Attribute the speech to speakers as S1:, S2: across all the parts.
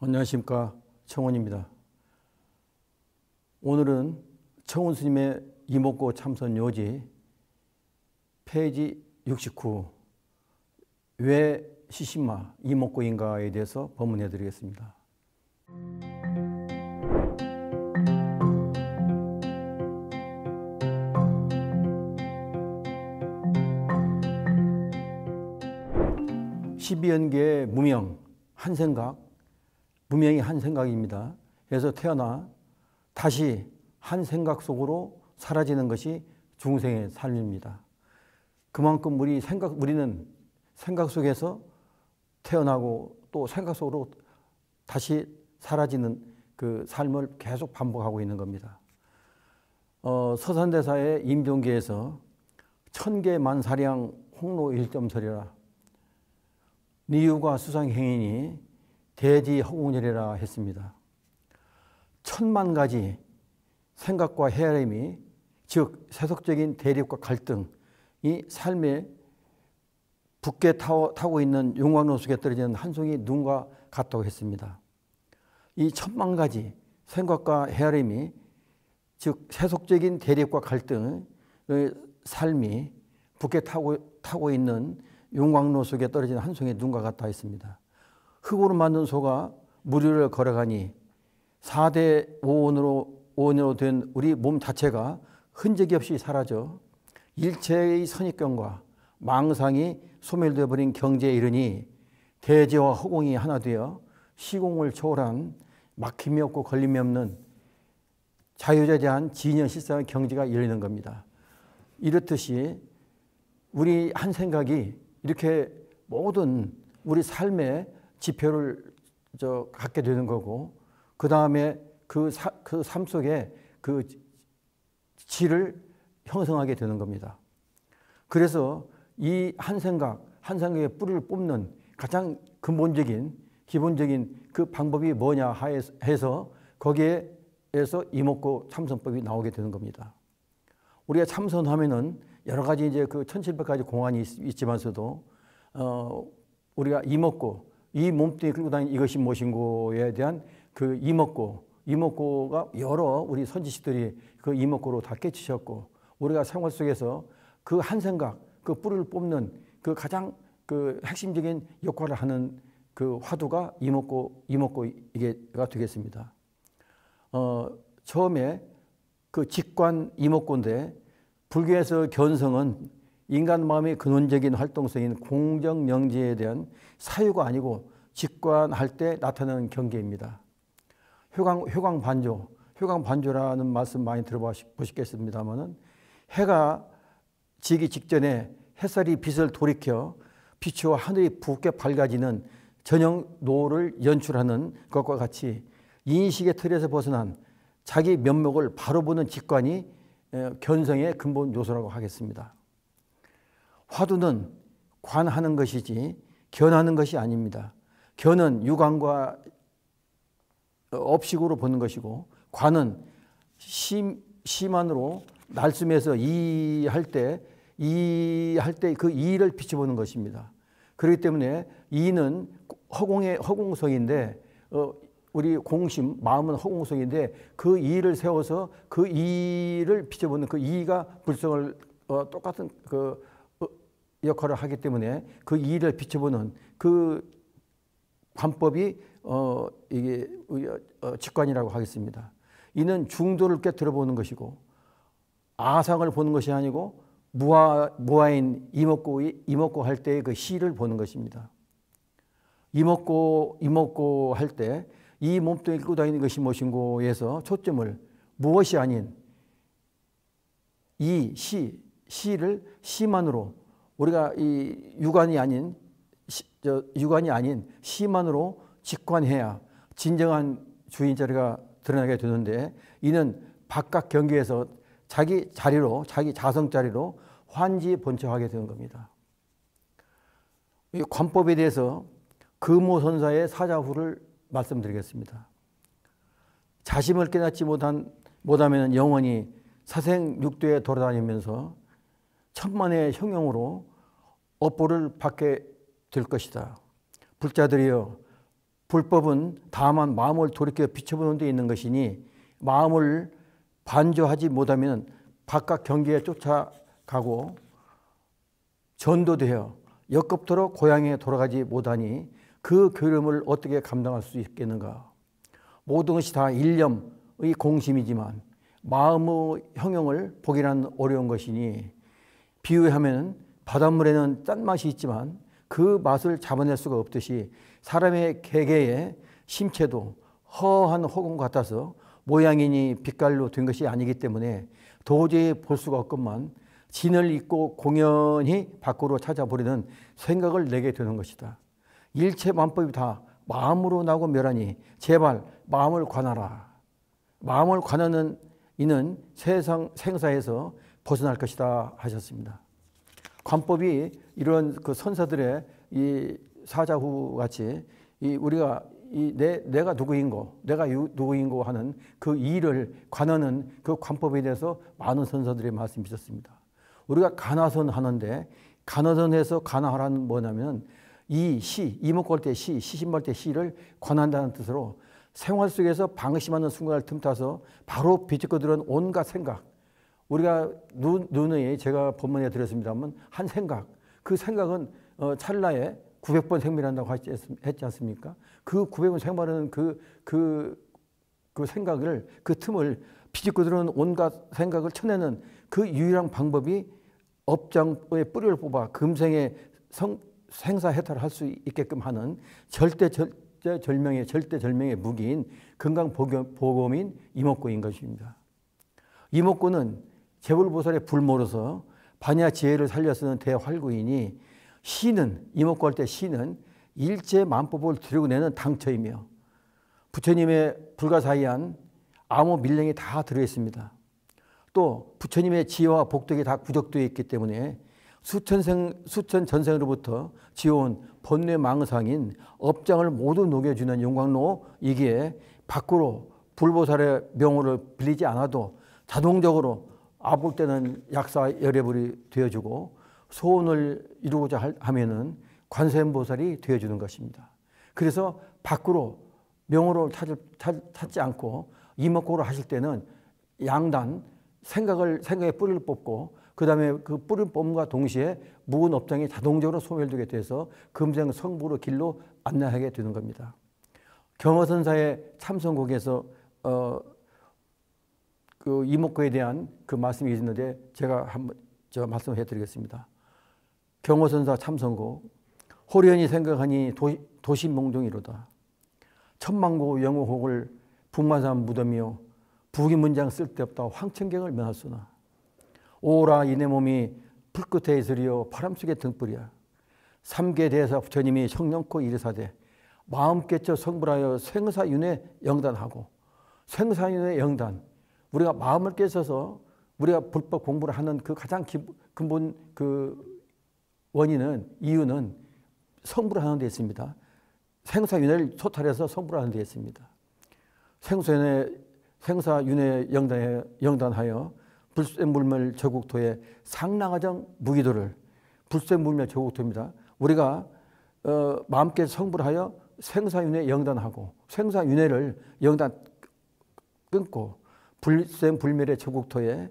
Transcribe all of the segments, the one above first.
S1: 안녕하십니까, 청원입니다. 오늘은 청원 스님의 이목고 참선 요지 페이지 69 왜 시신마 이목고인가에 대해서 법문해 드리겠습니다. 십이연계의 무명 한 생각, 무명이 한 생각입니다. 그래서 태어나 다시 한 생각 속으로 사라지는 것이 중생의 삶입니다. 그만큼 우리는 생각 속에서 태어나고 또 생각 속으로 다시 사라지는 그 삶을 계속 반복하고 있는 겁니다. 서산대사의 임종기에서 천계만사량 홍로 일점설이라 니유가 수상행이니 대지 허공열이라 했습니다. 천만 가지 생각과 헤아림이 즉 세속적인 대립과 갈등이 삶의 붓게 타고 있는 용광로 속에 떨어지는 한 송이 눈과 같다고 했습니다. 이 천만 가지 생각과 헤아림이 즉 세속적인 대립과 갈등의 삶이 붓게 타고 있는 용광로 속에 떨어지는 한 송이 눈과 같다 했습니다. 흙으로 만든 소가 물 위를 걸어가니 4대 오온으로 된 우리 몸 자체가 흔적이 없이 사라져 일체의 선입견과 망상이 소멸되어 버린 경지에 이르니 대지와 허공이 하나 되어 시공을 초월한 막힘이 없고 걸림이 없는 자유자재한 진연실상의 경지가 이르는 겁니다. 이렇듯이 우리 한 생각이 이렇게 모든 우리 삶의 지표를 갖게 되는 거고, 그 다음에 그 삶 속에 그 질을 형성하게 되는 겁니다. 그래서 이 한 생각의 뿌리를 뽑는 가장 기본적인 그 방법이 뭐냐 해서 거기에서 이목고 참선법이 나오게 되는 겁니다. 우리가 참선하면은 여러 가지 이제 그 1700가지 공안이 있지만서도 우리가 이목고, 이 몸뚱이 끌고 다니는 이것이 무엇인고에 대한 그 이목고가 여러 우리 선지식들이 그 이목고로 다 깨치셨고, 우리가 생활 속에서 그 한 생각, 그 뿌리를 뽑는 그 가장 그 핵심적인 역할을 하는 그 화두가 이목고가 되겠습니다. 처음에 그 직관 이목고인데, 불교에서 견성은 인간 마음의 근원적인 활동성인 공정명제에 대한 사유가 아니고 직관할 때 나타나는 경계입니다. 효광반조라는 말씀 많이 들어보셨겠습니다만은, 해가 지기 직전에 햇살이 빛을 돌이켜 비추어 하늘이 붉게 밝아지는 저녁 노을을 연출하는 것과 같이 인식의 틀에서 벗어난 자기 면목을 바로 보는 직관이 견성의 근본 요소라고 하겠습니다. 화두는 관하는 것이지 견하는 것이 아닙니다. 견은 유관과 업식으로 보는 것이고, 관은 시만으로 날숨에서 이할 때 그 이를 비춰보는 것입니다. 그렇기 때문에 이는 허공성인데, 우리 공심, 마음은 허공성인데 그 이를 세워서 그 이를 비춰보는 그 이가 불성을 똑같은 그 역할을 하기 때문에 그 이를 비춰보는 그 관법이 이게 직관이라고 하겠습니다. 이는 중도를 깨뜨려 보는 것이고, 아상을 보는 것이 아니고 무아인 이목고 할 때의 그 시를 보는 것입니다. 이목고 할 때 이 몸뚱이 끌고 다니는 것이 무엇인고에서 초점을 무엇이 아닌 이 시를 시만으로 우리가 이 유관이 아닌 시만으로 직관해야 진정한 주인 자리가 드러나게 되는데, 이는 바깥 경계에서 자기 자리로, 자기 자성 자리로 환지본처하게 되는 겁니다. 이 관법에 대해서 금호선사의 사자후를 말씀드리겠습니다. 자심을 깨닫지 못하면 영원히 사생육도에 돌아다니면서 천만의 형용으로 업보를 받게 될 것이다. 불자들이여, 불법은 다만 마음을 돌이켜 비춰보는 데 있는 것이니 마음을 반조하지 못하면 바깥 경계에 쫓아가고 전도되어 역겁토록 고향에 돌아가지 못하니 그 괴로움을 어떻게 감당할 수 있겠는가. 모든 것이 다 일념의 공심이지만 마음의 형용을 보기란 어려운 것이니, 비유하면 바닷물에는 짠맛이 있지만 그 맛을 잡아낼 수가 없듯이 사람의 개개의 심체도 허한 허공 같아서 모양이니 빛깔로 된 것이 아니기 때문에 도저히 볼 수가 없건만 진을 잊고 공연히 밖으로 찾아버리는 생각을 내게 되는 것이다. 일체 만법이 다 마음으로 나고 멸하니 제발 마음을 관하라. 마음을 관하는 이는 세상 생사에서 벗어날 것이다 하셨습니다. 관법이 이런 그 선사들의 이 사자후 같이 우리가 내가 누구인고, 내가 누구인고 하는 그 일을 관하는 그 관법에 대해서 많은 선사들의 말씀이 있었습니다. 우리가 간화선 하는데, 간화선에서 간화하라는 뭐냐면 이 시, 이목걸 때 시, 시신벌 때 시를 관한다는 뜻으로 생활 속에서 방심하는 순간을 틈타서 바로 비집고 들어온 온갖 생각, 우리가 눈에 제가 본문에 드렸습니다만 한 생각, 그 생각은 찰나에 900번 생멸한다고 했지 않습니까? 그 900번 생멸하는 그 생각을, 그 틈을 비집고 들어온 온갖 생각을 쳐내는 그 유일한 방법이 업장의 뿌리를 뽑아 금생의 생사해탈을 할 수 있게끔 하는 절대절명의 무기인 건강보검인 이목구인 것입니다. 이목구는 재불보살의 불모로서 반야 지혜를 살려 쓰는 대활구이니, 시는, 이목구 할 때 시는 일체 만법을 들여내는 당처이며 부처님의 불가사의한 암호 밀령이 다 들어있습니다. 또 부처님의 지혜와 복덕이 다 구적되어 있기 때문에 수천 전생으로부터 지어온 번뇌 망상인 업장을 모두 녹여주는 용광로이기에 밖으로 불보살의 명호를 빌리지 않아도 자동적으로 아플 때는 약사 열애불이 되어주고 소원을 이루고자 하면은 관세음보살이 되어주는 것입니다. 그래서 밖으로 명호를 찾지 않고 이목구를 하실 때는 양단, 생각의 뿌리를 뽑고 그 다음에 그 뿌리를 뽑음과 동시에 묵은 업장이 자동적으로 소멸되게 돼서 금생 성부로 길로 안내하게 되는 겁니다. 경허선사의 참선곡에서 그 이목구에 대한 그 말씀이 있는데 제가 한번 말씀해 드리겠습니다. 경허선사 참선곡. 호련히 생각하니 도심몽종이로다. 천만고 영호혹을 북마산 무덤이요 부귀문장 쓸데없다 황천경을 면하소나. 오라 이내 몸이 불끝에 있으리요 바람속의 등불이야. 삼계대사 부처님이 성령코 이르사대 마음 깨쳐 성불하여 생사윤회 영단하고. 생사윤회 영단, 우리가 마음을 깨쳐서 우리가 불법 공부를 하는 그 가장 근본 그 원인은, 이유는 성불을 하는 데 있습니다. 생사윤회를 소탈해서 성불을 하는 데 있습니다. 생사윤회 영단하여 불쇠물멸 저국토의 상랑하정 무기도를, 불쇠물멸 저국토입니다. 우리가 마음께 성불하여 생사윤회 영단하고 생사윤회를 영단 끊고 불쇠불멸의 저국토에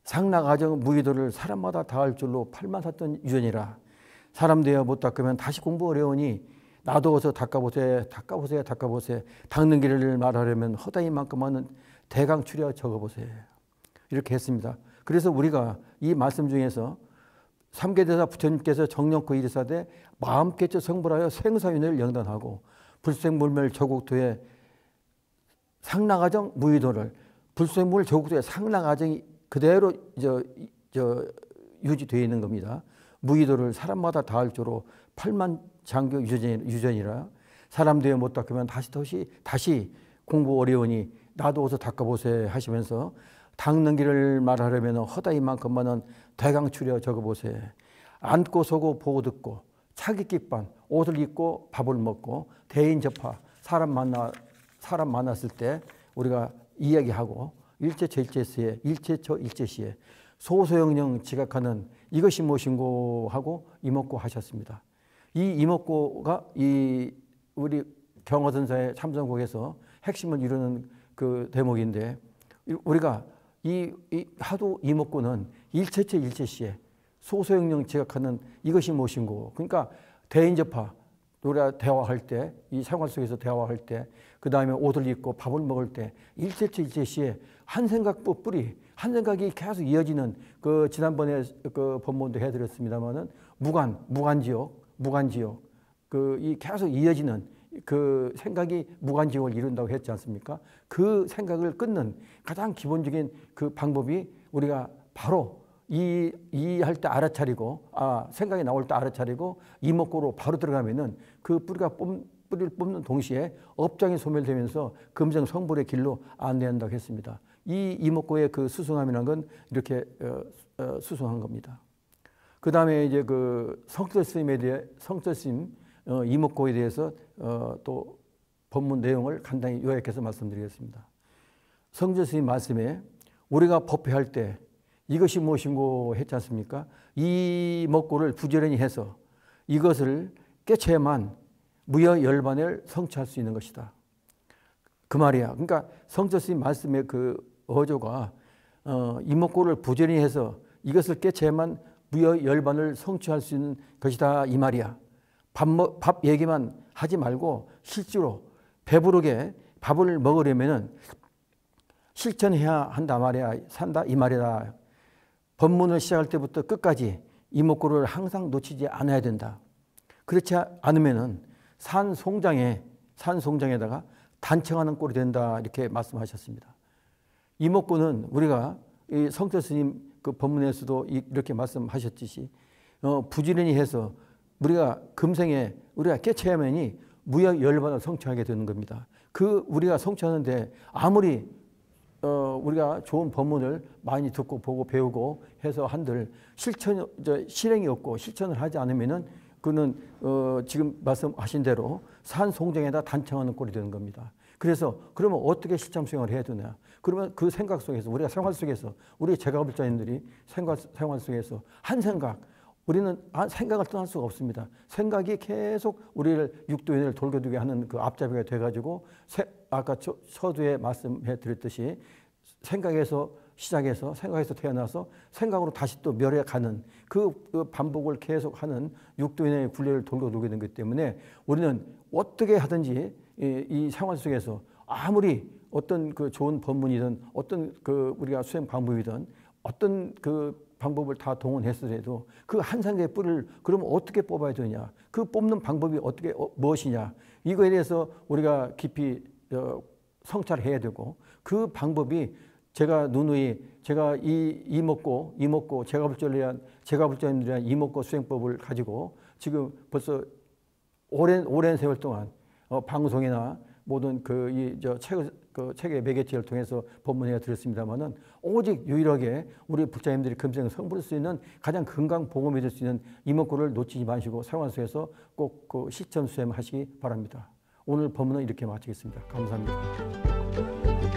S1: 상랑하정 무기도를 사람마다 다할 줄로 8만4천 유전이라. 사람 되어 못 닦으면 다시 공부 어려우니 나도 닦아보세. 닦는 길을 말하려면 허다이만큼은 대강 추려 적어보세. 이렇게 했습니다. 그래서 우리가 이 말씀 중에서 삼계대사 부처님께서 정령코 이르사대 마음 깨쳐 성불하여 생사윤회를 영단하고 불생불멸 저국토에 상랑하정 무의도를, 불생불 저국토의 상랑하정이 그대로 유지되어 있는 겁니다. 무의도를 사람마다 다할 줄로 8만 장교 유전이라 사람 되어 못 닦으면 다시 공부 어려우니 나도 어서 닦아보세 하시면서 닦는 길을 말하려면 허다이만큼만은 대강추려 적어보세. 앉고 서고 보고 듣고 차깃깃반 옷을 입고 밥을 먹고 대인접하 사람 만났을 때 우리가 이야기하고 일체처 일체시에 일체처 일체시에 소소영령 지각하는 이것이 무엇인고 하고 이목고 하셨습니다. 이 이목고가 이 우리 경어선사의 참선곡에서 핵심을 이루는 그 대목인데 우리가 이 하도 이목고는 일체처 일체시에 소소영령 지각하는 이것이 무엇인고 그러니까 대인접하 우리가 대화할 때 이 생활 속에서 대화할 때 그 다음에 옷을 입고 밥을 먹을 때 일체처 일체시에 한 생각 뿌리 한 생각이 계속 이어지는 그 지난번에 그 본문도 해드렸습니다만은 무간지옥 그 이 계속 이어지는 그 생각이 무간지옥을 이룬다고 했지 않습니까? 그 생각을 끊는 가장 기본적인 그 방법이 우리가 바로 이해할 때 알아차리고 생각이 나올 때 알아차리고 이목구로 바로 들어가면은 그 뿌리를 뽑는 동시에 업장이 소멸되면서 금생 성불의 길로 안내한다고 했습니다. 이 이목구의 그 수승함이라는 건 이렇게 수승한 겁니다. 그 다음에 이제 그 성철스님 이목구에 대해서 또 본문 내용을 간단히 요약해서 말씀드리겠습니다. 성철스님 말씀에 우리가 법회할 때 이것이 무엇인고 했지 않습니까? 이 목구를 부지런히 해서 이것을 깨쳐야만 무여열반을 성취할 수 있는 것이다. 그 말이야. 그러니까 성철스님 말씀의 그 어조가 이 목구를 부지런히 해서 이것을 깨쳐야만 무여열반을 성취할 수 있는 것이다 이 말이야. 밥 얘기만 하지 말고 실제로 배부르게 밥을 먹으려면은 실천해야 한다 말이야. 산다 이 말이다. 법문을 시작할 때부터 끝까지 이목구를 항상 놓치지 않아야 된다. 그렇지 않으면은 산송장에다가 단청하는 꼴이 된다 이렇게 말씀하셨습니다. 이목구는 우리가 이 성철 스님 그 법문에서도 이렇게 말씀하셨듯이 부지런히 해서 우리가 금생에 우리가 깨쳐야만이 무여열반을 성취하게 되는 겁니다. 그 우리가 성취하는데 아무리 우리가 좋은 법문을 많이 듣고 보고 배우고 해서 한들 실행이 없고 실천을 하지 않으면은 그는 지금 말씀하신 대로 산송정에다 단청하는 꼴이 되는 겁니다. 그래서 그러면 어떻게 실천 수행을 해야 되냐? 그러면 그 생각 속에서 우리가 생활 속에서 우리 제가불자님들이 생활 속에서 한 생각 우리는 생각을 떠날 수가 없습니다. 생각이 계속 우리를 육도인을 돌겨두게 하는 그 앞잡이가 돼가지고 아까 서두에 말씀해 드렸듯이 생각에서 시작해서 생각에서 태어나서 생각으로 다시 또 멸해가는 그 반복을 계속하는 육도인의 굴레를 돌겨두게 된 것이기 때문에 우리는 어떻게 하든지 이 생활 속에서 아무리 어떤 그 좋은 법문이든 어떤 그 우리가 수행 방법이든 어떤 그 방법을 다 동원했으더라도 그 한 상의 뿔을 그러면 어떻게 뽑아야 되냐? 그 뽑는 방법이 어떻게 무엇이냐? 이거에 대해서 우리가 깊이 성찰해야 되고 그 방법이 제가 누누이 제가 이목고 제가불자님들에 대한 이목고 수행법을 가지고 지금 벌써 오랜 세월 동안 방송이나 모든 책의 매개체를 통해서 법문회가 드렸습니다만은 오직 유일하게 우리 불자님들이 금생 성불할 수 있는 가장 건강보험이 될 수 있는 이목구를 놓치지 마시고 생활 속에서 꼭 그 실천 수행하시기 바랍니다. 오늘 법문은 이렇게 마치겠습니다. 감사합니다.